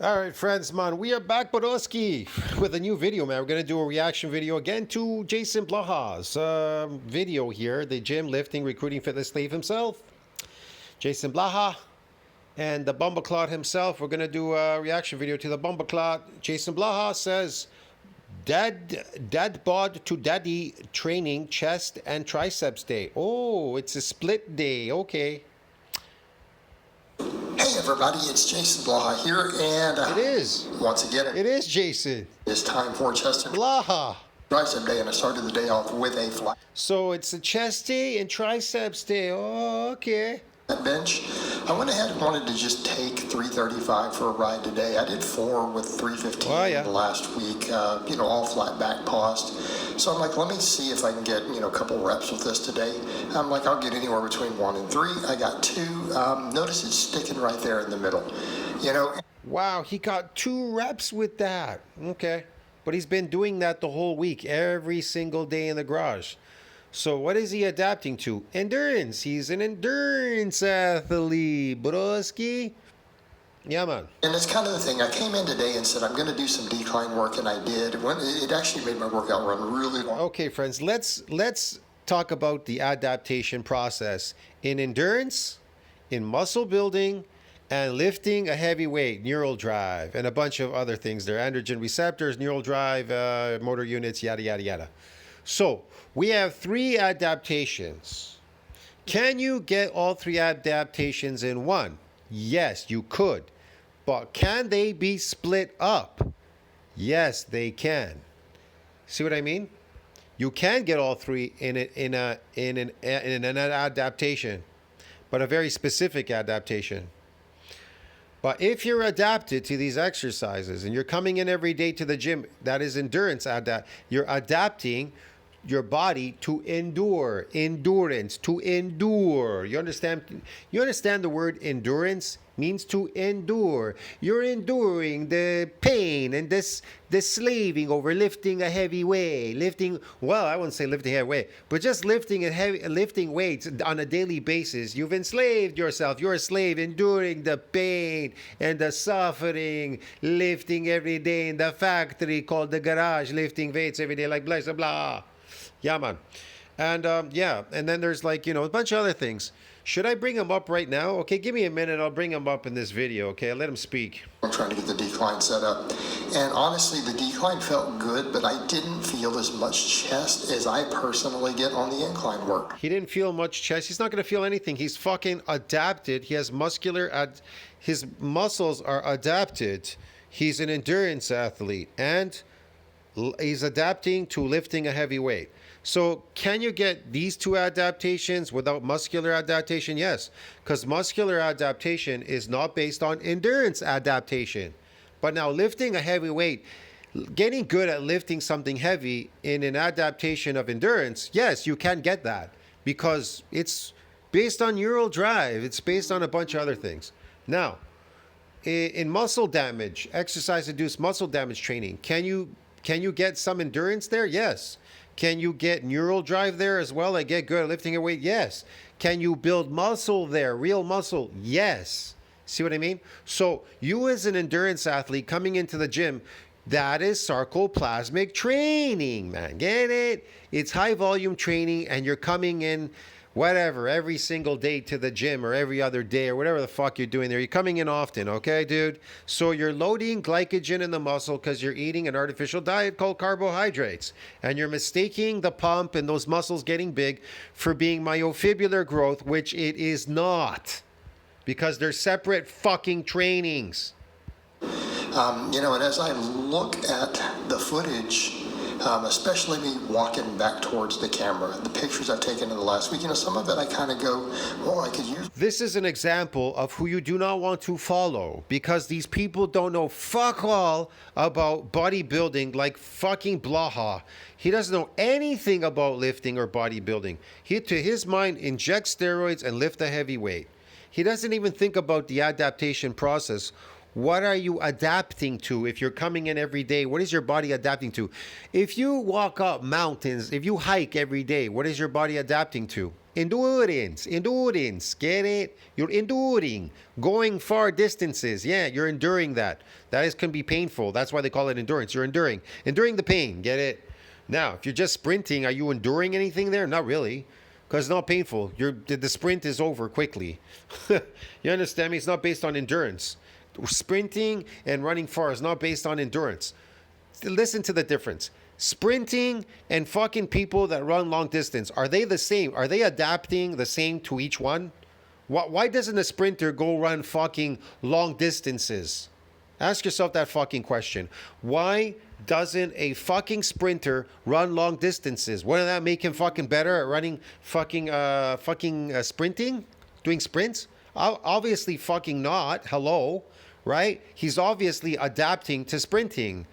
All right, friends, man, we are back, Bodoski, with a new video, man. We're going to do a reaction video again to JasonBlaha's video here, the gym lifting recruiting fitness slave himself, JasonBlaha, and the Bumbleclot himself. We're going to do a reaction video to the Bumbleclot. JasonBlaha says, Dadbod to Daddy training chest and triceps day. Oh, it's a split day. Okay. Hey everybody, it's JasonBlaha here, and It is. once again, It is Jason. it's time for chest and Blaha. tricep day, and I started the day off with a flat So it's a chest day and triceps day. Oh, okay. bench. I went ahead and wanted to just take 335 for a ride today. I did 4 with 315 Oh, yeah. last week, all flat back paused. So I'm like, let me see if I can get, a couple reps with this today. I'm like, I'll get anywhere between 1 and 3. I got 2. Notice it's sticking right there in the middle. Wow, he got 2 reps with that. Okay. But he's been doing that the whole week, every single day in the garage. So what is he adapting to? Endurance. He's an endurance athlete, broski. Yeah, man. And it's kind of the thing. I came in today and said, I'm going to do some decline work, and I did. It actually made my workout run really long. Okay, friends, let's talk about the adaptation process in endurance, in muscle building, and lifting a heavy weight, neural drive, and a bunch of other things. There are androgen receptors, neural drive, motor units, yada, yada, yada. So we have 3 adaptations. Can you get all 3 adaptations in one? Yes, you could. But can they be split up? Yes, they can. See what I mean? You can get all 3 in an adaptation, but a very specific adaptation. But if you're adapted to these exercises and you're coming in every day to the gym, that is endurance. You're adapting your body to endure. Endurance, to endure. You understand? You understand the word endurance means to endure. You're enduring the pain and the slaving over lifting a heavy weight. I wouldn't say lifting a heavy weight, but just lifting weights on a daily basis. You've enslaved yourself. You're a slave enduring the pain and the suffering, lifting every day in the factory called the garage, lifting weights every day like blah, blah, blah. Yeah, man. And and then there's a bunch of other things. Should I bring him up right now? Okay, give me a minute. I'll bring him up in this video. Okay, I'll let him speak. I'm trying to get the decline set up. And honestly, the decline felt good, but I didn't feel as much chest as I personally get on the incline work. He didn't feel much chest. He's not going to feel anything. He's fucking adapted. He has his muscles are adapted. He's an endurance athlete, and he's adapting to lifting a heavy weight. So can you get these 2 adaptations without muscular adaptation? Yes, because muscular adaptation is not based on endurance adaptation. But now lifting a heavy weight, getting good at lifting something heavy in an adaptation of endurance, yes, you can get that because it's based on neural drive. It's based on a bunch of other things. Now, in muscle damage, exercise-induced muscle damage training, can you get some endurance there? Yes. Can you get neural drive there as well? I get good at lifting a weight? Yes. Can you build muscle there? Real muscle? Yes. See what I mean? So you as an endurance athlete coming into the gym, that is sarcoplasmic training, man. Get it? It's high volume training, and you're coming in every single day to the gym, or every other day, or whatever the fuck you're doing there. You're coming in often, okay, dude? So you're loading glycogen in the muscle because you're eating an artificial diet called carbohydrates. And you're mistaking the pump and those muscles getting big for being myofibular growth, which it is not. Because they're separate fucking trainings. And as I look at the footage, especially me walking back towards the camera, the pictures I've taken in the last week, some of it I kind of go, I could use. This is an example of who you do not want to follow, because these people don't know fuck all about bodybuilding like fucking Blaha. He doesn't know anything about lifting or bodybuilding. He, to his mind, inject steroids and lift a heavy weight. He doesn't even think about the adaptation process. What are you adapting to if you're coming in every day? What is your body adapting to? If you walk up mountains, if you hike every day, what is your body adapting to? Endurance. Get it? You're enduring. Going far distances. Yeah, you're enduring that. Can be painful. That's why they call it endurance. You're enduring. Enduring the pain. Get it? Now, if you're just sprinting, are you enduring anything there? Not really. Because it's not painful. The sprint is over quickly. You understand me? It's not based on endurance. Sprinting and running far is not based on endurance. Listen to the difference. Sprinting and fucking people that run long distance, are they the same? Are they adapting the same to each one? Why doesn't a sprinter go run fucking long distances? Ask yourself that fucking question. Why doesn't a fucking sprinter run long distances? Wouldn't that make him fucking better at running sprinting? Doing sprints? Obviously fucking not. Hello, right? He's obviously adapting to sprinting.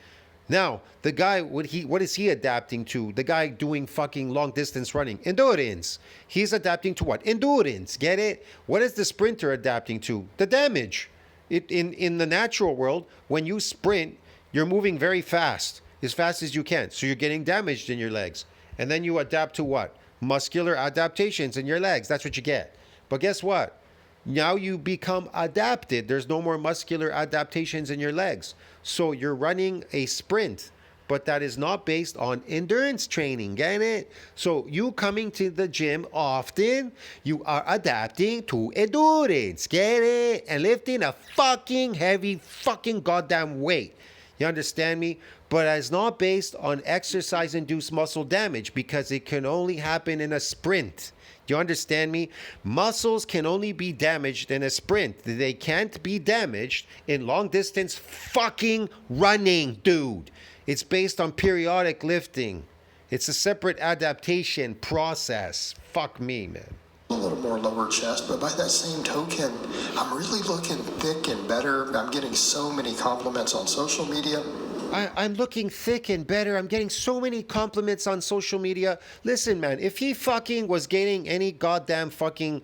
Now, the guy, what is he adapting to? The guy doing fucking long distance running. Endurance. He's adapting to what? Endurance. Get it? What is the sprinter adapting to? The damage. In the natural world, when you sprint, you're moving very fast as you can. So you're getting damaged in your legs. And then you adapt to what? Muscular adaptations in your legs. That's what you get. But guess what? Now you become adapted. There's no more muscular adaptations in your legs. So you're running a sprint, but that is not based on endurance training. Get it? So you coming to the gym often, you are adapting to endurance. Get it? And lifting a fucking heavy fucking goddamn weight. You understand me? But it's not based on exercise-induced muscle damage because it can only happen in a sprint. Do you understand me? Muscles can only be damaged in a sprint. They can't be damaged in long distance fucking running, dude. It's based on periodic lifting. It's a separate adaptation process. Fuck me, man. A little more lower chest, but by that same token, I'm really looking thick and better. I'm getting so many compliments on social media. I'm looking thick and better. I'm getting so many compliments on social media. Listen, man, if he fucking was getting any goddamn fucking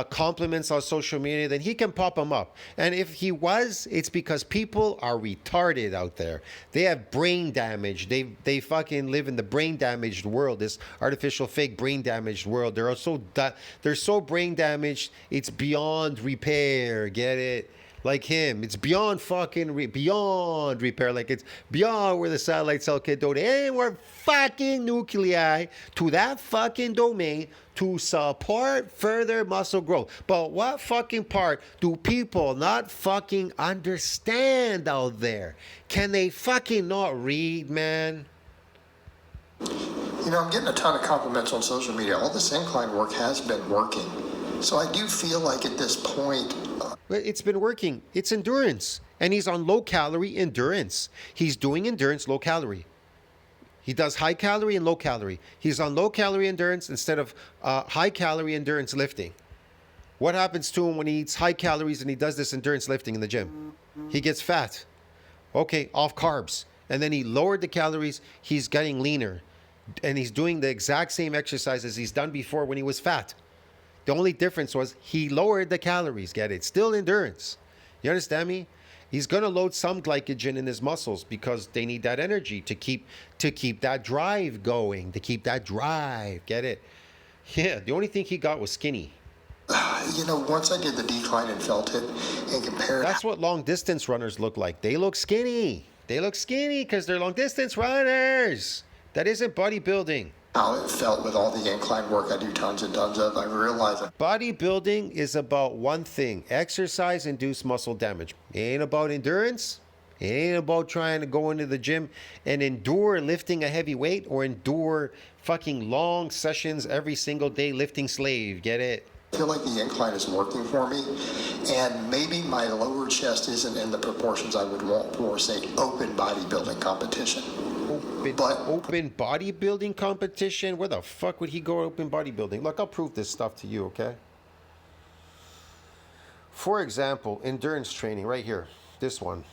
compliments on social media, then he can pop them up. And if he was, it's because people are retarded out there. They have brain damage. They fucking live in the brain damaged world, this artificial fake brain damaged world. They're so brain damaged, it's beyond repair. Get it? Like him, it's beyond fucking beyond repair. Like it's beyond where the satellite cell can donate any more fucking nuclei to that fucking domain to support further muscle growth. But what fucking part do people not fucking understand out there? Can they fucking not read, man? You know, I'm getting a ton of compliments on social media. All this incline work has been working. So I do feel like at this point... It's been working. It's endurance. And he's on low calorie endurance. He's doing endurance low calorie. He does high calorie and low calorie. He's on low calorie endurance instead of high calorie endurance lifting. What happens to him when he eats high calories and he does this endurance lifting in the gym? He gets fat. Okay, off carbs. And then he lowered the calories. He's getting leaner. And he's doing the exact same exercises he's done before when he was fat. The only difference was he lowered the calories. Get it? Still endurance. You understand me? He's going to load some glycogen in his muscles because they need that energy to keep that drive going, to keep that drive. Get it? Yeah, the only thing he got was skinny. You know, once I did the decline and felt it and compared... That's what long distance runners look like. They look skinny. They look skinny because they're long distance runners. That isn't bodybuilding. How it felt with all the incline work I do tons and tons of, I realize that bodybuilding is about one thing: exercise-induced muscle damage. It ain't about endurance. It ain't about trying to go into the gym and endure lifting a heavy weight or endure fucking long sessions every single day lifting slave. Get it? I feel like the incline is working for me, and maybe my lower chest isn't in the proportions I would want for, say, open bodybuilding competition. Open bodybuilding competition? Where the fuck would he go open bodybuilding? Look, I'll prove this stuff to you, okay? For example, endurance training right here. This one.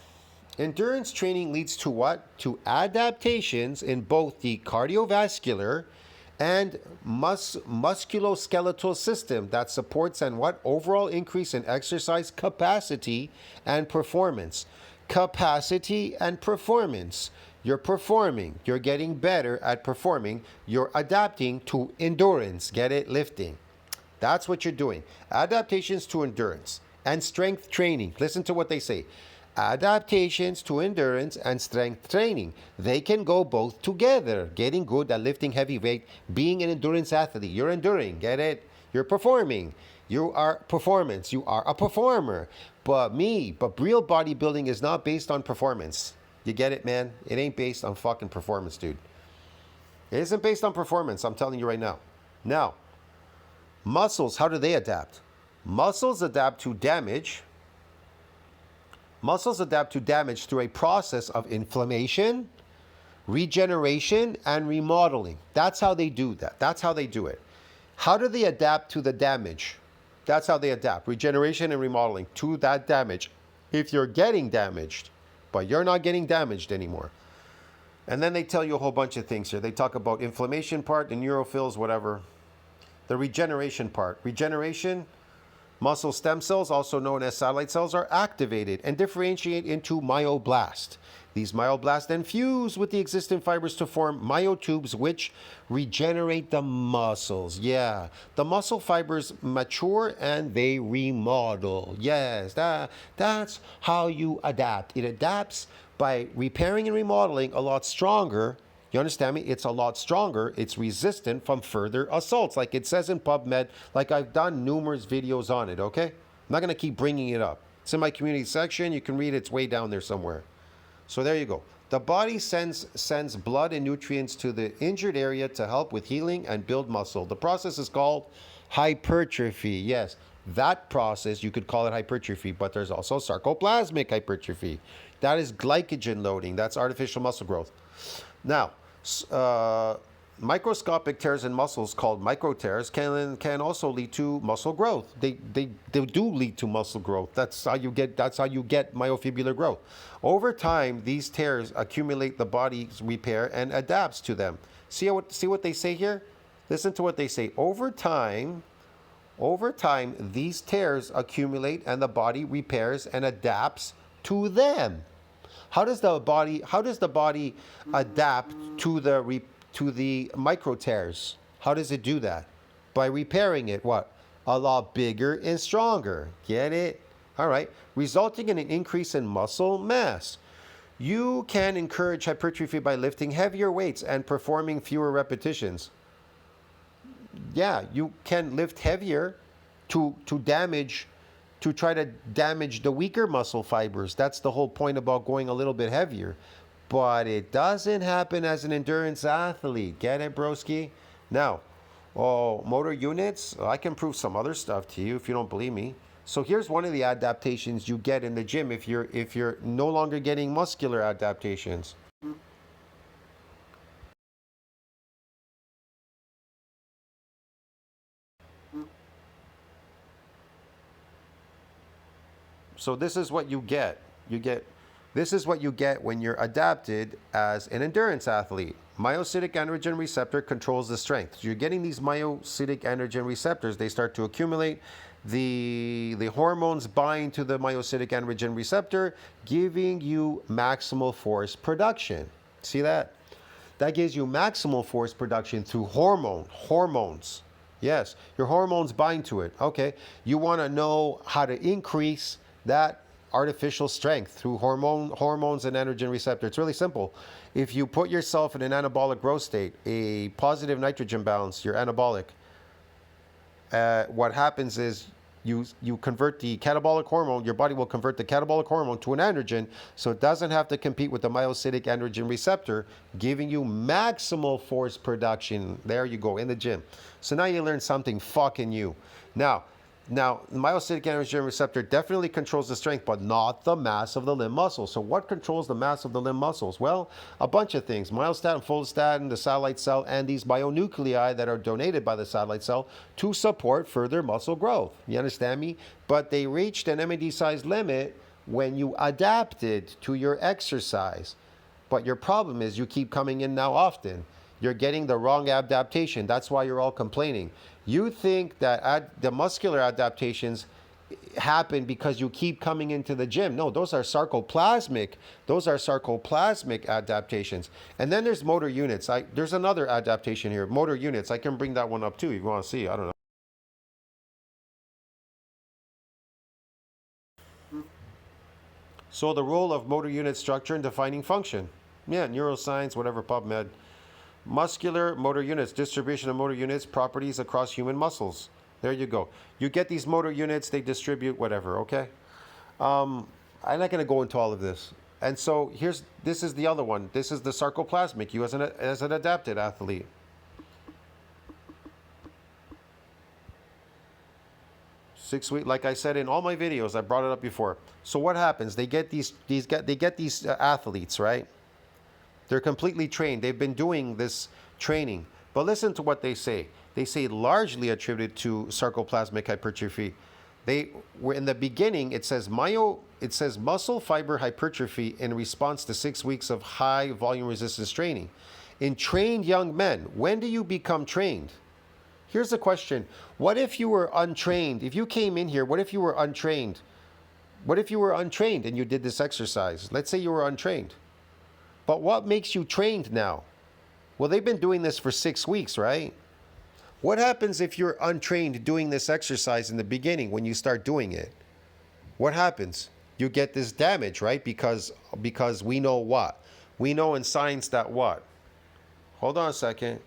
Endurance training leads to what? To adaptations in both the cardiovascular and musculoskeletal system that supports and what? Overall increase in exercise capacity and performance. Capacity and performance. You're performing. You're getting better at performing. You're adapting to endurance. Get it? Lifting. That's what you're doing. Adaptations to endurance and strength training. Listen to what they say. Adaptations to endurance and strength training. They can go both together. Getting good at lifting heavy weight, being an endurance athlete. You're enduring, get it? You're performing. You are performance. You are a performer. But real bodybuilding is not based on performance. You get it, man? It ain't based on fucking performance, dude. It isn't based on performance, I'm telling you right now. Now, muscles, how do they adapt? Muscles adapt to damage. Muscles adapt to damage through a process of inflammation, regeneration, and remodeling. That's how they do that. That's how they do it. How do they adapt to the damage? That's how they adapt. Regeneration and remodeling to that damage. If you're getting damaged, but you're not getting damaged anymore. And then they tell you a whole bunch of things here. They talk about inflammation part, the neutrophils, whatever. The regeneration part. Regeneration, muscle stem cells, also known as satellite cells, are activated and differentiate into myoblast. These myoblasts then fuse with the existing fibers to form myotubes, which regenerate the muscles. Yeah, the muscle fibers mature and they remodel. Yes, that's how you adapt. It adapts by repairing and remodeling a lot stronger. You understand me? It's a lot stronger. It's resistant from further assaults, like it says in PubMed, like I've done numerous videos on it, okay? I'm not going to keep bringing it up. It's in my community section. You can read it. It's way down there somewhere. So there you go. The body sends blood and nutrients to the injured area to help with healing and build muscle. The process is called hypertrophy. Yes, that process, you could call it hypertrophy, but there's also sarcoplasmic hypertrophy. That is glycogen loading. That's artificial muscle growth. Now, microscopic tears in muscles called micro tears can also lead to muscle growth. They do lead to muscle growth. That's how you get myofibrillar growth. Over time, these tears accumulate, the body's repair and adapts to them. See what they say here? Listen to what they say. Over time, these tears accumulate and the body repairs and adapts to them. How does the body adapt to the micro tears? How does it do that? By repairing it, what? A lot bigger and stronger. Get it? All right. Resulting in an increase in muscle mass. You can encourage hypertrophy by lifting heavier weights and performing fewer repetitions. Yeah, you can lift heavier to try to damage the weaker muscle fibers. That's the whole point about going a little bit heavier. But it doesn't happen as an endurance athlete. Get it, broski? Now, motor units, I can prove some other stuff to you if you don't believe me. So here's one of the adaptations you get in the gym if you're no longer getting muscular adaptations. So this is what you get. This is what you get when you're adapted as an endurance athlete. Myocytic androgen receptor controls the strength. So you're getting these myocytic androgen receptors. They start to accumulate. The hormones bind to the myocytic androgen receptor, giving you maximal force production. See that? That gives you maximal force production through hormones. Yes, your hormones bind to it. Okay, you want to know how to increase that artificial strength through hormones and androgen receptor. It's really simple. If you put yourself in an anabolic growth state, a positive nitrogen balance, you're anabolic. What happens is you convert the catabolic hormone, your body will convert the catabolic hormone to an androgen, so it doesn't have to compete with the myocytic androgen receptor, giving you maximal force production. There you go, in the gym. So now you learn something fucking new. Now, myocytic androgen receptor definitely controls the strength, but not the mass of the limb muscles. So what controls the mass of the limb muscles? Well, a bunch of things. Myostatin, follistatin, the satellite cell, and these bionuclei that are donated by the satellite cell to support further muscle growth. You understand me? But they reached an MAD size limit when you adapted to your exercise. But your problem is you keep coming in now often. You're getting the wrong adaptation. That's why you're all complaining. You think that the muscular adaptations happen because you keep coming into the gym. No, those are sarcoplasmic. Those are sarcoplasmic adaptations. And then there's motor units. There's another adaptation here, motor units. I can bring that one up too if you want to see. I don't know. So the role of motor unit structure in defining function. Yeah, neuroscience, whatever, PubMed. Muscular motor units, distribution of motor units, properties across human muscles. There you go. You get these motor units, they distribute whatever, okay? I'm not going to go into all of this. And so this is the other one. This is the sarcoplasmic, you as an adapted athlete. Like I said in all my videos, I brought it up before. So what happens? They get these athletes, right? They're completely trained. They've been doing this training. But listen to what they say. They say largely attributed to sarcoplasmic hypertrophy. They were in the beginning, it says muscle fiber hypertrophy in response to 6 weeks of high volume resistance training. In trained young men, when do you become trained? Here's the question. What if you were untrained? If you came in here, what if you were untrained? What if you were untrained and you did this exercise? Let's say you were untrained. But what makes you trained now? Well, they've been doing this for 6 weeks, right? What happens if you're untrained doing this exercise in the beginning when you start doing it? What happens? You get this damage, right? Because we know what? We know in science that what? Hold on a second.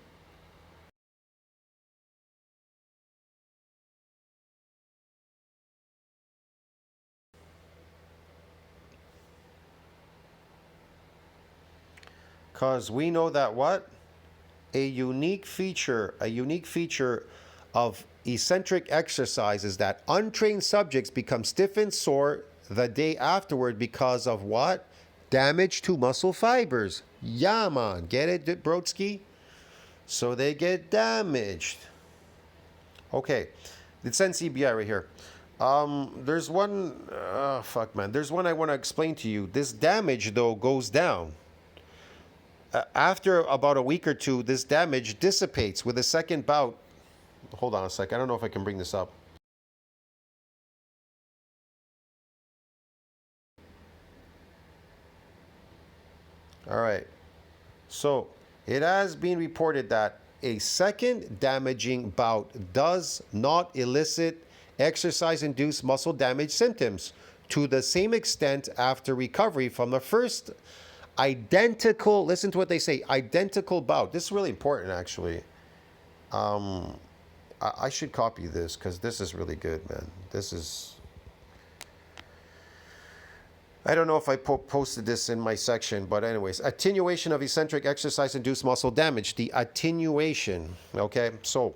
Because we know that what? A unique feature of eccentric exercise is that untrained subjects become stiff and sore the day afterward because of what? Damage to muscle fibers. Yeah, man. Get it, Brodsky? So they get damaged. Okay. It's NCBI right here. There's one, There's one I want to explain to you. This damage, though, goes down. After about a week or two, this damage dissipates with a second bout. Hold on a sec. I don't know if I can bring this up. All right. So it has been reported that a second damaging bout does not elicit exercise-induced muscle damage symptoms to the same extent after recovery from the first identical, listen to what they say, identical bout. This is really important, actually. I should copy this because this is really good, man. This is... I don't know if I posted this in my section, but anyways, attenuation of eccentric exercise-induced muscle damage. The attenuation, okay? So,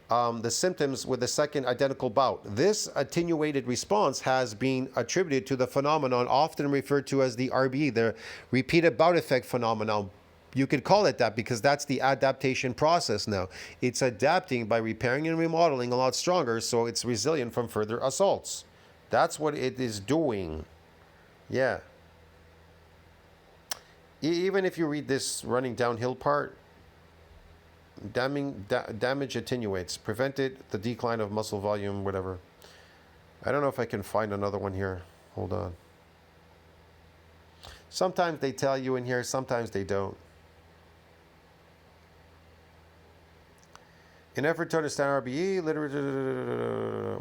the symptoms with the second identical bout. This attenuated response has been attributed to the phenomenon often referred to as the RBE, the repeated bout effect phenomenon. You could call it that because that's the adaptation process now. It's adapting by repairing and remodeling a lot stronger so it's resilient from further assaults. That's what it is doing. Yeah. Even if you read this running downhill part, damage attenuates, prevented the decline of muscle volume, whatever. I don't know if I can find another one here. Hold on. Sometimes they tell you in here, sometimes they don't. In effort to understand RBE,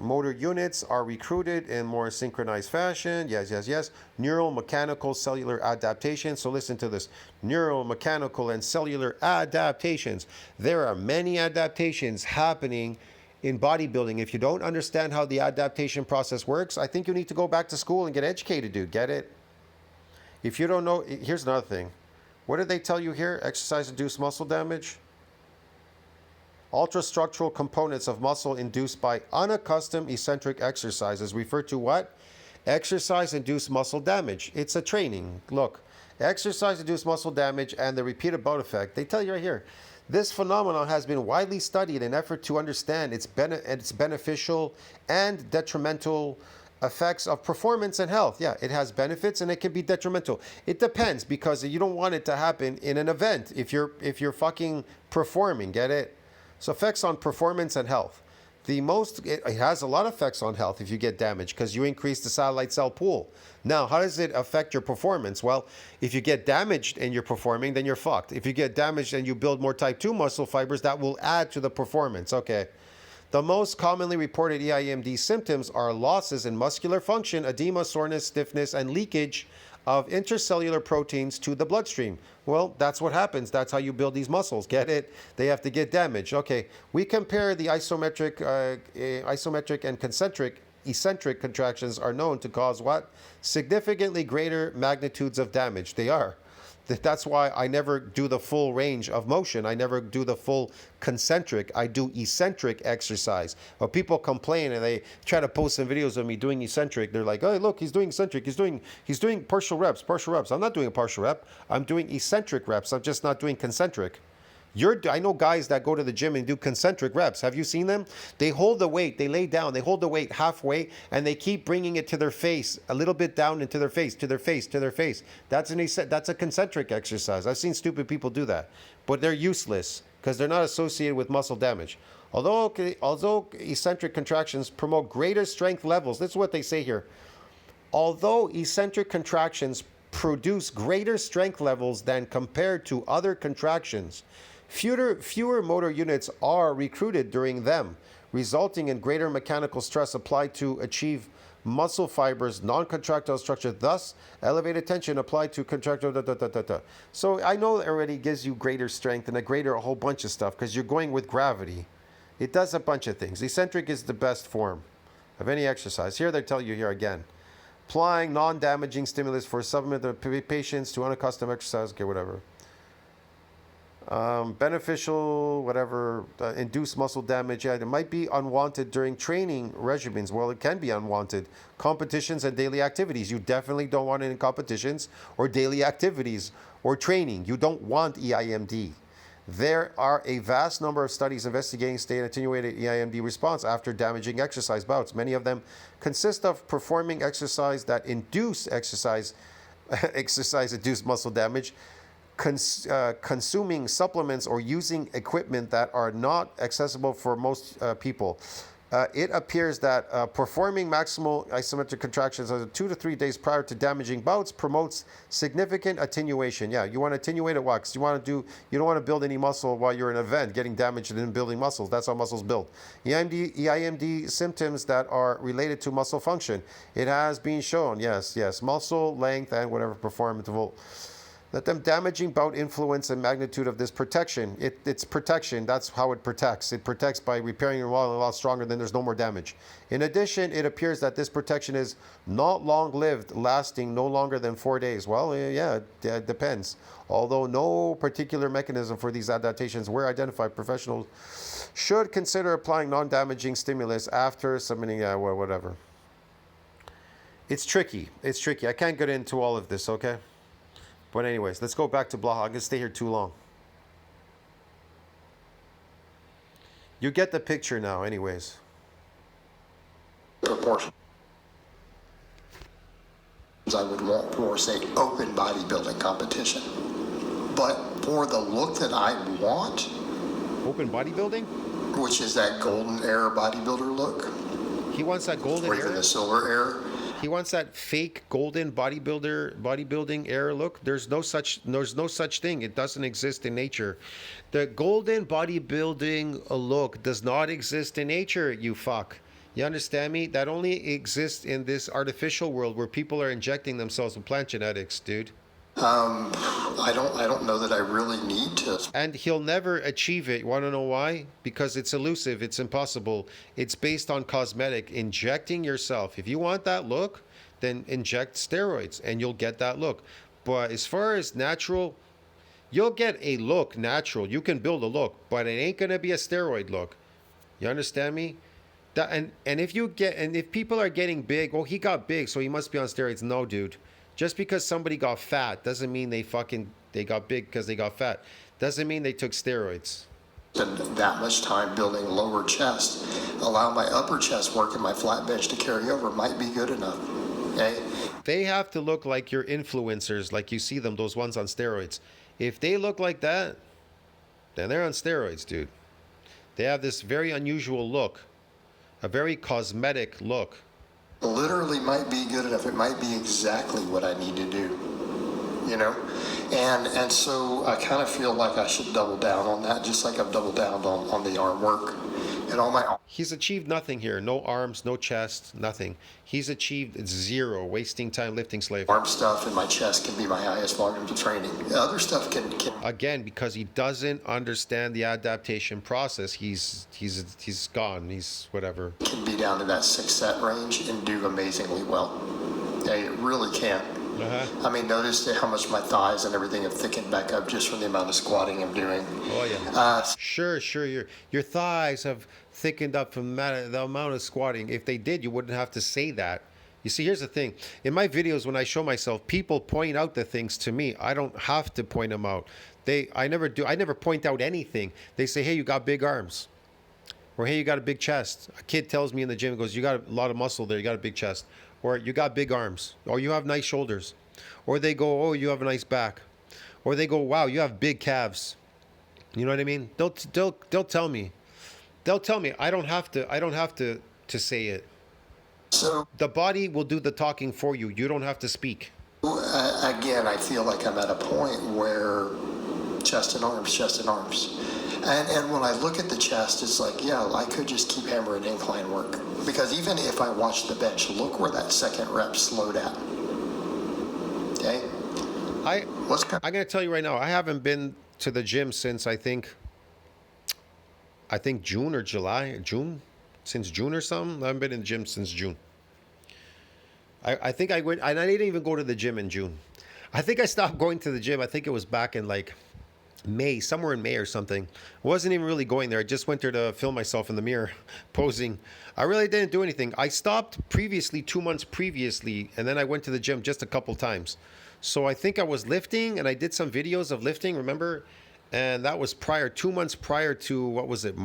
motor units are recruited in more synchronized fashion. Yes. Neural, mechanical, cellular adaptation. So listen to this. Neural, mechanical, and cellular adaptations. There are many adaptations happening in bodybuilding. If you don't understand how the adaptation process works, I think you need to go back to school and get educated, dude. Get it? If you don't know, here's another thing. What did they tell you here? Exercise-induced muscle damage? Ultrastructural components of muscle induced by unaccustomed eccentric exercises referred to what? Exercise-induced muscle damage. It's a training. Look, exercise-induced muscle damage and the repeated bout effect. They tell you right here. This phenomenon has been widely studied in an effort to understand its beneficial and detrimental effects of performance and health. Yeah, it has benefits and it can be detrimental. It depends because you don't want it to happen in an event if you're fucking performing, get it? So effects on performance and health. It has a lot of effects on health if you get damaged because you increase the satellite cell pool. Now, how does it affect your performance? Well, if you get damaged and you're performing, then you're fucked. If you get damaged and you build more type 2 muscle fibers, that will add to the performance. Okay. The most commonly reported EIMD symptoms are losses in muscular function, edema, soreness, stiffness, and leakage of intracellular proteins to the bloodstream. Well, that's what happens. That's how you build these muscles. Get it? They have to get damaged. Okay, we compare the isometric and eccentric contractions are known to cause what? Significantly greater magnitudes of damage. They are. That's why I never do the full range of motion. I never do the full concentric. I do eccentric exercise. But people complain and they try to post some videos of me doing eccentric. They're like, "Oh, look, he's doing eccentric. He's doing partial reps. I'm not doing a partial rep. I'm doing eccentric reps. I'm just not doing concentric." I know guys that go to the gym and do concentric reps. Have you seen them? They hold the weight, they lay down, they hold the weight halfway, and they keep bringing it to their face, a little bit down into their face, to their face, to their face. That's a concentric exercise. I've seen stupid people do that, but they're useless because they're not associated with muscle damage. Although eccentric contractions promote greater strength levels, this is what they say here. Although eccentric contractions produce greater strength levels than compared to other contractions, fewer motor units are recruited during them, resulting in greater mechanical stress applied to achieve muscle fibers' non-contractile structure. Thus, elevated tension applied to contractile. So I know it already gives you greater strength and a whole bunch of stuff because you're going with gravity. It does a bunch of things. Eccentric is the best form of any exercise. Here they tell you here again. Applying non-damaging stimulus for submitted patients to unaccustomed exercise. Okay, whatever. Beneficial, whatever, induced muscle damage. Yeah, it might be unwanted during training regimens. Well, it can be unwanted. Competitions and daily activities. You definitely don't want it in competitions or daily activities or training. You don't want EIMD. There are a vast number of studies investigating state attenuated EIMD response after damaging exercise bouts. Many of them consist of performing exercise that induce exercise-induced muscle damage, consuming supplements or using equipment that are not accessible for most people. It appears that performing maximal isometric contractions 2 to 3 days prior to damaging bouts promotes significant attenuation. Yeah, you want to attenuate it. Why? Because you don't want to build any muscle while you're in an event, getting damaged and then building muscles. That's how muscles build. EIMD symptoms that are related to muscle function. It has been shown, yes, muscle length and whatever performance interval. Let them damaging bout influence and magnitude of this protection. It's protection. That's how it protects. It protects by repairing your wall a lot stronger, then there's no more damage. In addition, it appears that this protection is not long-lived, lasting no longer than 4 days. Well, yeah, it depends. Although no particular mechanism for these adaptations were identified, professionals should consider applying non-damaging stimulus after submitting, whatever. It's tricky. I can't get into all of this, okay? But anyways, let's go back to Blaha. I'm going to stay here too long. You get the picture now, anyways. Proportion. I would want for, say, open bodybuilding competition. But for the look that I want... Open bodybuilding? Which is that golden era bodybuilder look. He wants that golden era? Or even the silver era. He wants that fake golden bodybuilding era look. There's no such thing. It doesn't exist in nature. The golden bodybuilding look does not exist in nature, you fuck. You understand me? That only exists in this artificial world where people are injecting themselves with plant genetics, dude. I don't know that I really need to. And he'll never achieve it. You want to know why? Because it's elusive. It's impossible. It's based on cosmetic. Injecting yourself. If you want that look, then inject steroids and you'll get that look. But as far as natural, you'll get a look natural. You can build a look, but it ain't going to be a steroid look. You understand me? And if people are getting big, oh, he got big, so he must be on steroids. No, dude. Just because somebody got fat doesn't mean they got big because they got fat. Doesn't mean they took steroids. Spend that much time building lower chest. Allow my upper chest work and my flat bench to carry over might be good enough. Okay? They have to look like your influencers, like you see them, those ones on steroids. If they look like that, then they're on steroids, dude. They have this very unusual look, a very cosmetic look. Literally might be good enough. It might be exactly what I need to do, you know? And so I kind of feel like I should double down on that, just like I've doubled down on the arm work. and all my He's achieved nothing here. No arms, no chest, nothing. He's achieved zero, wasting time lifting, slave. arm stuff and my chest can be my highest volumes of training. The other stuff can Again, because he doesn't understand the adaptation process, he's gone. He's whatever. be down in that 6-set range and do amazingly well. Yeah, it really can. I mean, notice how much my thighs and everything have thickened back up just from the amount of squatting I'm doing. Oh yeah. Sure. Your thighs have thickened up from the amount of squatting. If they did, you wouldn't have to say that. You see, here's the thing. In my videos, when I show myself, people point out the things to me. I don't have to point them out. I never do. I never point out anything. They say, hey, you got big arms. Or, hey, you got a big chest. A kid tells me in the gym, goes, you got a lot of muscle there. You got a big chest. Or you got big arms. Or you have nice shoulders. Or they go, oh, you have a nice back. Or they go, wow, you have big calves. You know what I mean? They'll tell me. They'll tell me. I don't have to say it. So the body will do the talking for you. You don't have to speak. Again, I feel like I'm at a point where chest and arms. And when I look at the chest, it's like, yeah, I could just keep hammering incline work. Because even if I watch the bench, look where that second rep slowed at. Okay? I'm going to tell you right now, I haven't been to the gym since I think June or July. Since June or something. I haven't been in the gym since June. I think I went, and I didn't even go to the gym in June. I think I stopped going to the gym. I think it was back in like May, somewhere in May or something. I wasn't even really going there. I just went there to film myself in the mirror, posing. I really didn't do anything. I stopped 2 months previously, and then I went to the gym just a couple times. So I think I was lifting, and I did some videos of lifting, remember? And that was 2 months prior to, what was it,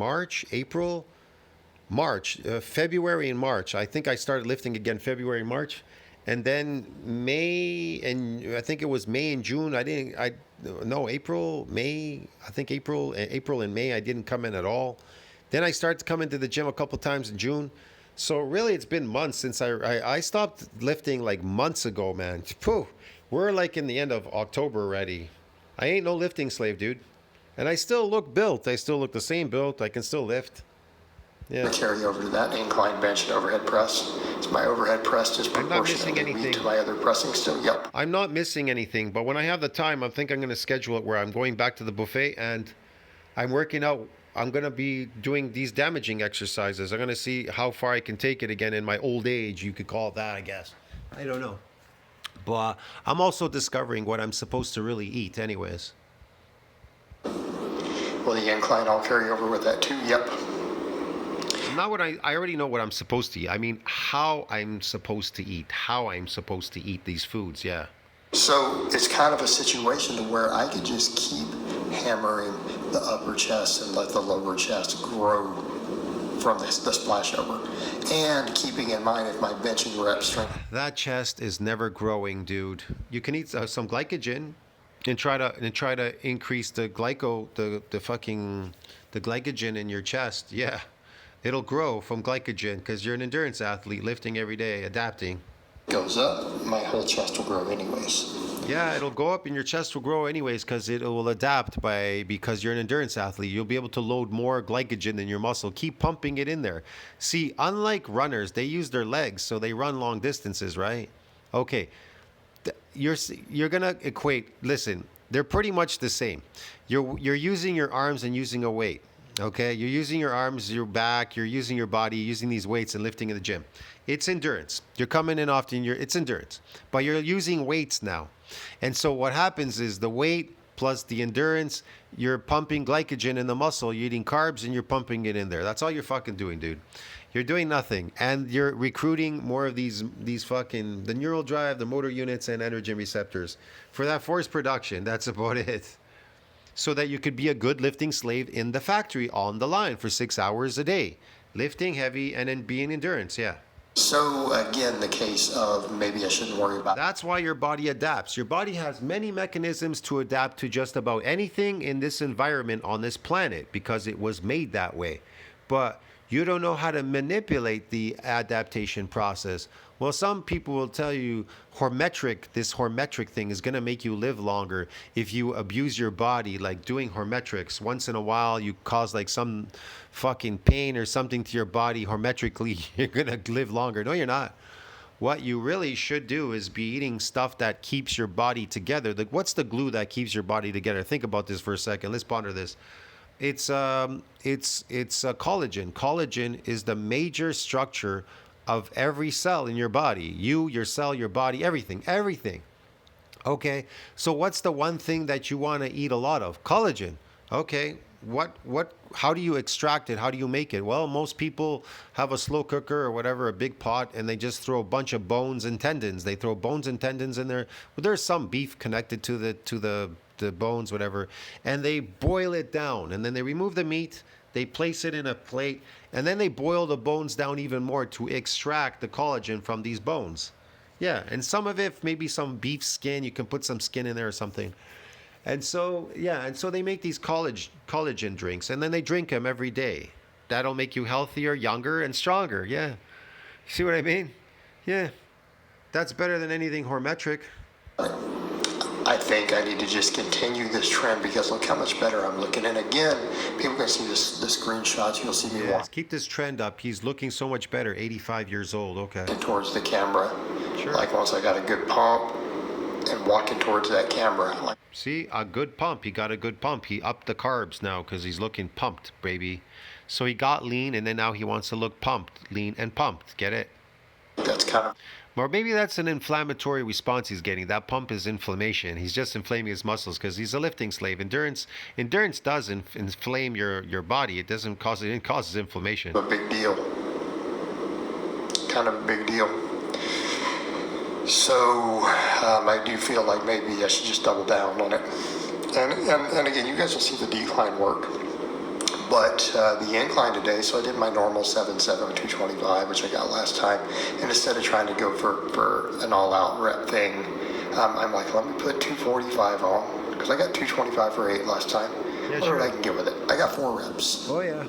February and March. I think I started lifting again February and March. And then May, and I think it was May and June. April, May. I think April and May, I didn't come in at all. Then I started to come into the gym a couple times in June. So really, it's been months since I stopped lifting like months ago, man. Phew, we're like in the end of October already. I ain't no lifting slave, dude. And I still look built. I still look the same built. I can still lift. Yeah. Carry over to that incline bench and overhead press. So my overhead press is proportionally weak to my other pressing still. Yep. I'm not missing anything, but when I have the time, I think I'm going to schedule it where I'm going back to the buffet and I'm working out. I'm going to be doing these damaging exercises. I'm going to see how far I can take it again in my old age. You could call it that, I guess. I don't know. But I'm also discovering what I'm supposed to really eat anyways. Well, the incline I'll carry over with that too. Yep. Not what I already know what I'm supposed to eat. I mean, how I'm supposed to eat these foods, yeah. So it's kind of a situation to where I could just keep hammering the upper chest and let the lower chest grow from the splash over. And keeping in mind if my benching rep strength. That chest is never growing, dude. You can eat some glycogen and try to increase the glycogen in your chest, yeah. It'll grow from glycogen because you're an endurance athlete lifting every day, adapting. Goes up, my whole chest will grow anyways. Yeah, it'll go up and your chest will grow anyways because it will adapt because you're an endurance athlete. You'll be able to load more glycogen in your muscle. Keep pumping it in there. See, unlike runners, they use their legs, so they run long distances, right? Okay, you're gonna equate. Listen, they're pretty much the same. You're using your arms and using a weight. Okay, you're using your arms, your back, you're using your body, using these weights and lifting in the gym. It's endurance. You're coming in often, it's endurance. But you're using weights now. And so what happens is the weight plus the endurance, you're pumping glycogen in the muscle, you're eating carbs and you're pumping it in there. That's all you're fucking doing, dude. You're doing nothing. And you're recruiting more of the neural drive, the motor units and androgen receptors for that force production. That's about it. So that you could be a good lifting slave in the factory on the line for 6 hours a day. Lifting heavy and then being endurance, yeah. So again, the case of maybe I shouldn't worry about. That's why your body adapts. Your body has many mechanisms to adapt to just about anything in this environment on this planet because it was made that way. But You don't know how to manipulate the adaptation process. Well, some people will tell you this hormetric thing is going to make you live longer if you abuse your body, like doing hormetrics. Once in a while, you cause like some fucking pain or something to your body hormetrically, you're going to live longer. No, you're not. What you really should do is be eating stuff that keeps your body together. Like, what's the glue that keeps your body together? Think about this for a second. Let's ponder this. It's collagen. Collagen is the major structure of every cell in your body. You, your cell, your body, everything. Okay. So what's the one thing that you want to eat a lot of? Collagen. Okay. How do you extract it? How do you make it? Well, most people have a slow cooker or whatever, a big pot, and they just throw a bunch of bones and tendons. They throw bones and tendons in there. Well, there's some beef connected to the bones, whatever, and they boil it down, and then they remove the meat, they place it in a plate, and then they boil the bones down even more to extract the collagen from these bones. Yeah, and some of it, maybe some beef skin, you can put some skin in there or something. And so, yeah, and so they make these collagen drinks, and then they drink them every day. That'll make you healthier, younger, and stronger. Yeah. See what I mean? Yeah. That's better than anything hormetric. I think I need to just continue this trend because look how much better I'm looking. And again, people can see the screenshots. You'll see me Yes, keep this trend up. He's looking so much better. 85 years old. Okay. towards the camera. Sure. Like once I got a good pump and walking towards that camera. Like, see, a good pump. He got a good pump. He upped the carbs now because he's looking pumped, baby. So he got lean, and then now he wants to look pumped, lean and pumped. Get it? that's kind of Or maybe that's an inflammatory response he's getting. That pump is inflammation. He's just inflaming his muscles because he's a lifting slave. Endurance does inflame your body. It doesn't cause it causes inflammation. a big deal. Kind of a big deal. So I do feel like maybe I should just double down on it. And again, you guys will see the decline work. But the incline today, so I did my normal 7-7 225, which I got last time. And instead of trying to go for an all-out rep thing, I'm like, let me put 245 on, because I got 225 for 8 last time. Yeah, Whatever sure. I can get with it. I got 4 reps. Oh yeah.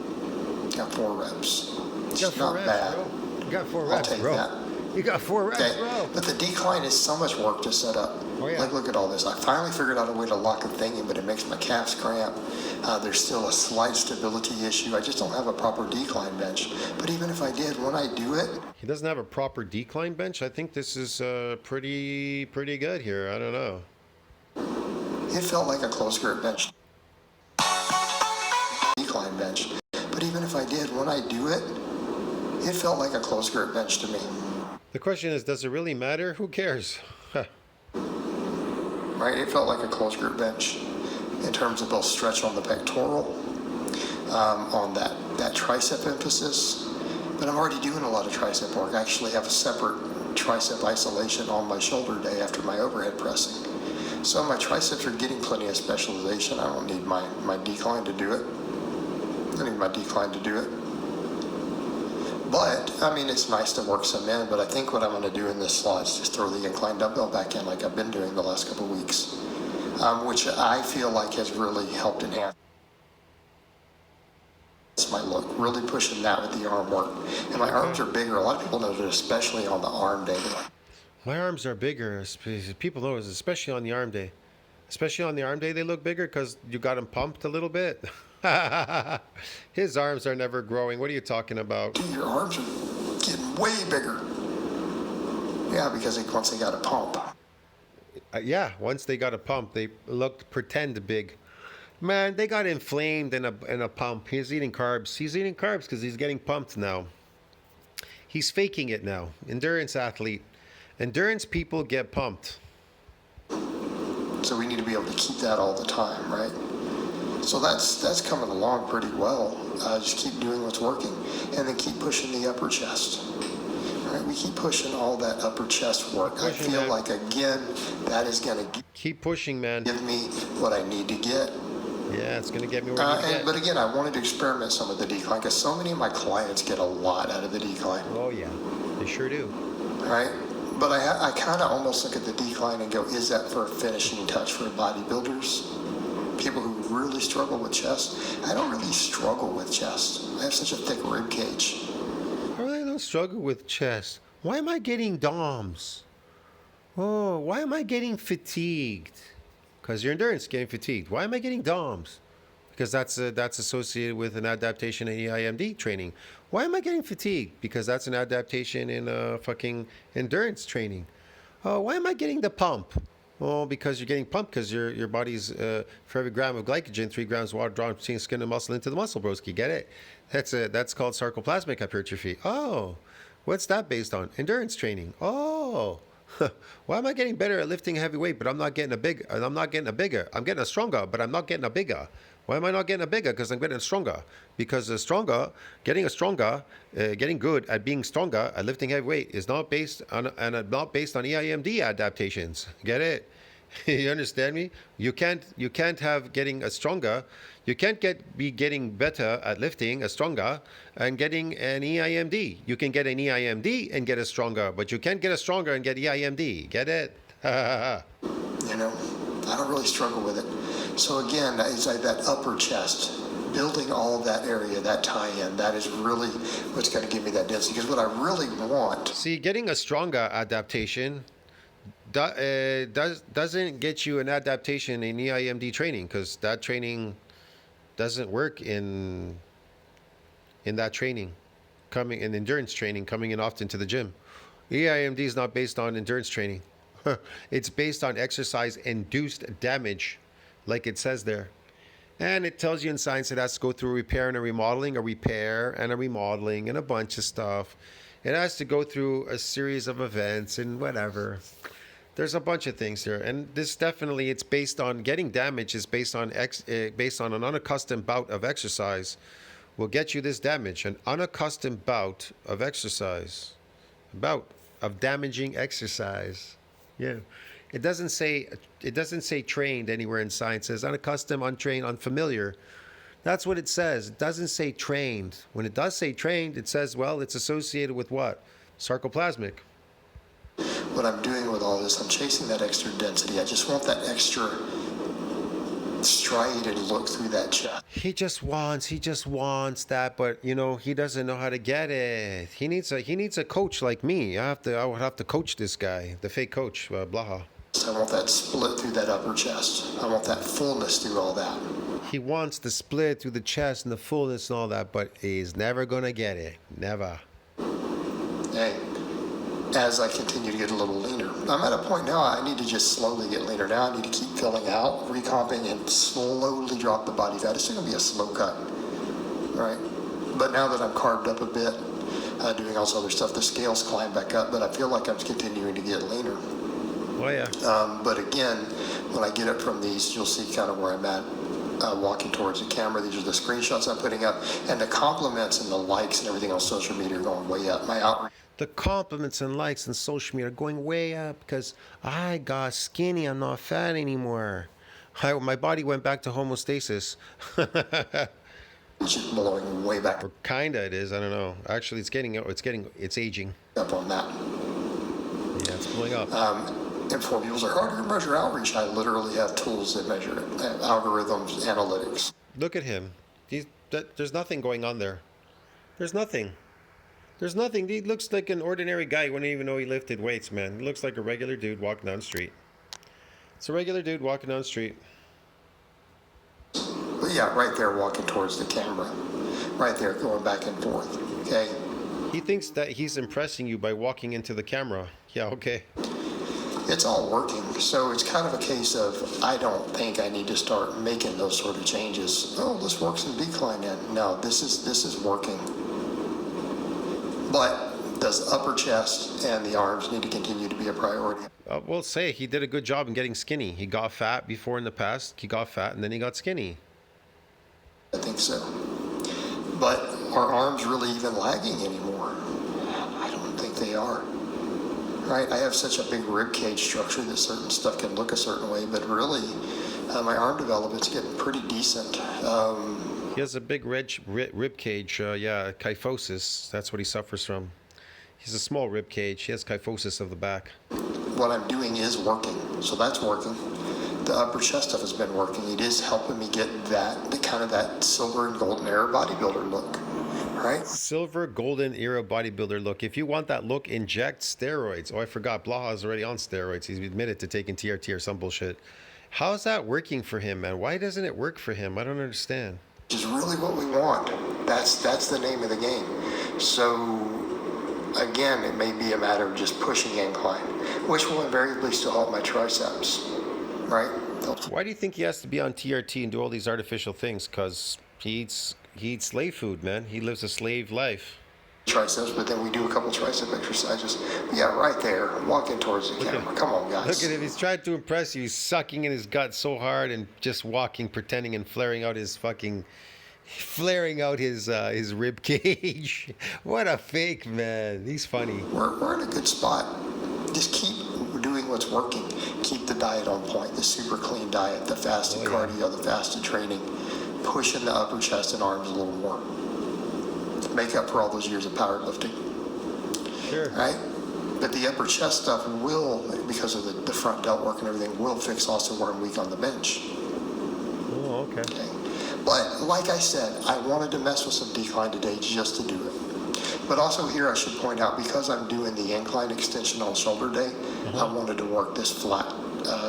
Got 4 reps. It's You got 4 not reps, bad. bro. You got 4 I'll reps, take bro. that. You got 4 reps, Okay, bro. but the decline is so much work to set up. Oh, yeah. Like, look at all this. I finally figured out a way to lock the thing in, but it makes my calves cramp. There's still a slight stability issue. I just don't have a proper decline bench. But even if I did, when I do it, He doesn't have a proper decline bench. I think this is pretty good here. I don't know. it felt like a close grip bench. Decline bench. But even if I did, when I do it, it felt like a close grip bench to me. The question is, does it really matter? Who cares? Huh. Right? It felt like a close grip bench in terms of both stretch on the pectoral, on that tricep emphasis. But I'm already doing a lot of tricep work. I actually have a separate tricep isolation on my shoulder day after my overhead pressing. So my triceps are getting plenty of specialization. I don't need my decline to do it. I need my decline to do it. But, I mean, it's nice to work some in, but I think what I'm going to do in this slot is just throw the incline dumbbell back in like I've been doing the last couple of weeks, which I feel like has really helped enhance my look, really pushing that with the arm work. And my arms are bigger. A lot of people notice it, especially on the arm day. My arms are bigger. People notice, especially on the arm day. Especially on the arm day, they look bigger because you got them pumped a little bit. His arms are never growing. What are you talking about? Your arms are getting way bigger. Yeah, because once they got a pump. Yeah, once they got a pump, they looked pretend big. Man, they got inflamed in a pump. He's eating carbs. He's eating carbs because he's getting pumped now. He's faking it now. Endurance athlete. Endurance people get pumped. So we need to be able to keep that all the time, right? So that's coming along pretty well. Just keep doing what's working, and then keep pushing the upper chest. Right? We keep pushing all that upper chest work. I Pushing feel that. like again that is going to Keep pushing, man. give me what I need to get. Yeah, it's gonna get me where I need to get. But again, I wanted to experiment some of the decline because so many of my clients get a lot out of the decline, Oh yeah, they sure do. right? But I kind of almost look at the decline and go, is that for a finishing touch for bodybuilders? people who really struggle with chest. I don't really struggle with chest. I have such a thick rib cage. I really don't struggle with chest. Why am I getting DOMs? Oh, why am I getting fatigued? Because your endurance is getting fatigued. Why am I getting DOMs? Because that's associated with an adaptation in EIMD training. Why am I getting fatigued? Because that's an adaptation in fucking endurance training. Why am I getting the pump? Well, because you're getting pumped because your body's, for every gram of glycogen, 3 grams of water drawn between skin and muscle into the muscle, broski. Get it? That's called sarcoplasmic hypertrophy. Oh, what's that based on? Endurance training. Oh, why am I getting better at lifting heavy weight, but I'm not getting a bigger? I'm getting a stronger, but I'm not getting a bigger. Why am I not getting a bigger? Because I'm getting stronger. Because getting good at being stronger at lifting heavy weight is not based on EIMD adaptations. Get it? You understand me? You can't have getting a stronger. You can't be getting better at lifting a stronger and getting an EIMD. You can get an EIMD and get a stronger, but you can't get a stronger and get EIMD. Get it? You know, I don't really struggle with it. So again, it's like that upper chest, building all of that area, that tie-in, that is really what's going to give me that density. Because what I really want... See, getting a stronger adaptation doesn't get you an adaptation in EIMD training, because that training doesn't work in that training, in endurance training, coming in often to the gym. EIMD is not based on endurance training. It's based on exercise-induced damage, like it says there. And it tells you in science it has to go through a repair and a remodeling, and a bunch of stuff. It has to go through a series of events and whatever. There's a bunch of things here. And this definitely, it's based on getting damage, is based on an unaccustomed bout of exercise will get you this damage. An unaccustomed bout of exercise. Bout of damaging exercise. Yeah. It doesn't say trained anywhere in science. It says unaccustomed, untrained, unfamiliar. That's what it says. It doesn't say trained. When it does say trained, it says, well, it's associated with what? Sarcoplasmic. What I'm doing with all this, I'm chasing that extra density. I just want that extra striated look through that chest. He just wants that, but he doesn't know how to get it. He needs a coach like me. I would have to coach this guy, the fake coach, Blaha. I want that split through that upper chest. I want that fullness through all that. He wants the split through the chest and the fullness and all that, but he's never gonna get it. Never. Hey, as I continue to get a little leaner, I'm at a point now I need to just slowly get leaner. Now I need to keep filling out, recomping, and slowly drop the body fat. It's still gonna be a slow cut, right? But now that I'm carved up a bit, doing all this other stuff, the scales climb back up, but I feel like I'm continuing to get leaner. Oh yeah. But again, when I get up from these, you'll see kind of where I'm at, walking towards the camera. These are the screenshots I'm putting up, and the compliments and the likes and everything on social media are going way up. My outreach. The compliments and likes on social media are going way up because I got skinny. I'm not fat anymore. My body went back to homeostasis. It's just blowing way back. Or kinda it is. I don't know. Actually, it's aging. Up on that. Yeah, it's blowing up. And for people are hard to measure outreach. I literally have tools that measure it, algorithms, analytics. Look at him. There's nothing going on there. There's nothing. There's nothing. He looks like an ordinary guy. You wouldn't even know he lifted weights, man. He looks like a regular dude walking down the street. It's a regular dude walking down the street. But yeah, right there walking towards the camera. Right there going back and forth. Okay? He thinks that he's impressing you by walking into the camera. Yeah, okay. It's all working. So it's kind of a case of, I don't think I need to start making those sort of changes. Oh, this works in decline in. No, this is working. But does upper chest and the arms need to continue to be a priority? We'll say he did a good job in getting skinny. He got fat before in the past. He got fat and then he got skinny. I think so. But are arms really even lagging anymore? I don't think they are. Right? I have such a big rib cage structure that certain stuff can look a certain way, but really, my arm development's getting pretty decent. He has a big rib cage, kyphosis. That's what he suffers from. He's a small rib cage. He has kyphosis of the back. What I'm doing is working, so that's working. the upper chest stuff has been working. It is helping me get the kind of that silver and golden era bodybuilder look, right? Silver golden era bodybuilder look. If you want that look, inject steroids. Oh, I forgot. Blaha is already on steroids. He's admitted to taking TRT or some bullshit. How's that working for him, man? Why doesn't it work for him? I don't understand. Which is really what we want. That's the name of the game. So again, it may be a matter of just pushing incline, which will invariably still help my triceps, right? Why do you think he has to be on TRT and do all these artificial things? Because he eats slave food, man. He lives a slave life. Triceps, but then we do a couple tricep exercises. Yeah, right there, walking towards the camera. Come on, guys. Look at him. He's trying to impress you. He's sucking in his gut so hard and just walking, pretending, and flaring out his rib cage. What a fake, man. He's funny. We're in a good spot. Just keep doing what's working. Keep the diet on point. The super clean diet, the fasted cardio, the fasted training. Pushing the upper chest and arms a little more. Make up for all those years of powerlifting. Sure. Right? But the upper chest stuff will, because of the front delt work and everything, will fix also where I'm weak on the bench. Oh, okay. But like I said, I wanted to mess with some decline today just to do it. But also here I should point out, because I'm doing the incline extension on shoulder day, I wanted to work this flat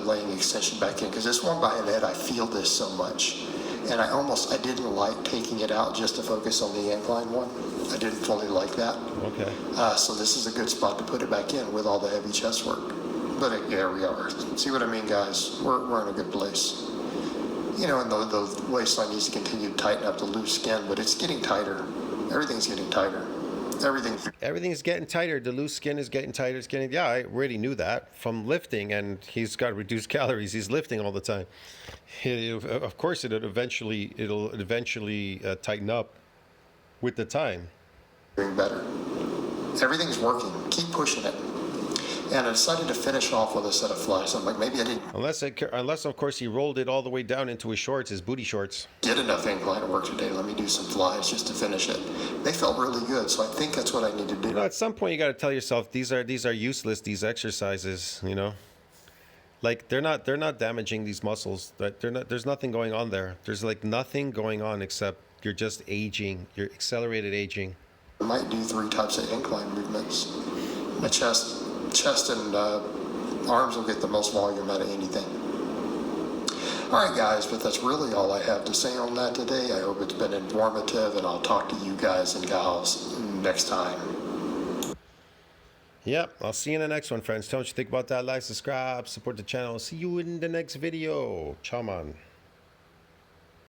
laying extension back in, because this one by head, I feel this so much. And I didn't like taking it out just to focus on the incline one. I didn't fully like that. Okay. So this is a good spot to put it back in with all the heavy chest work. But there we are. See what I mean, guys? We're in a good place. You know, and the waistline needs to continue to tighten up the loose skin, but it's getting tighter. Everything's getting tighter. Everything's getting tighter. The loose skin is getting tighter. It's getting, yeah, I already knew that from lifting, and he's got reduced calories. He's lifting all the time. Of course, it'll eventually tighten up with the time. Doing better. Everything's working. Keep pushing it. And I decided to finish off with a set of flies. I'm like, maybe I didn't. Unless of course he rolled it all the way down into his shorts, his booty shorts. Get enough incline work today. Let me do some flies just to finish it. They felt really good, so I think that's what I need to do. You know, at some point you got to tell yourself these are useless. These exercises, you know, like they're not damaging these muscles. That there's nothing going on there. There's like nothing going on except you're just aging. You're accelerated aging. I might do 3 types of incline movements. My chest and arms will get the most volume out of anything. All right, guys, but that's really all I have to say on that today. I hope it's been informative, and I'll talk to you guys and gals next time. Yep, I'll see you in the next one, friends. Tell me what you think about that. Like, subscribe, support the channel. See you in the next video. Ciao, man.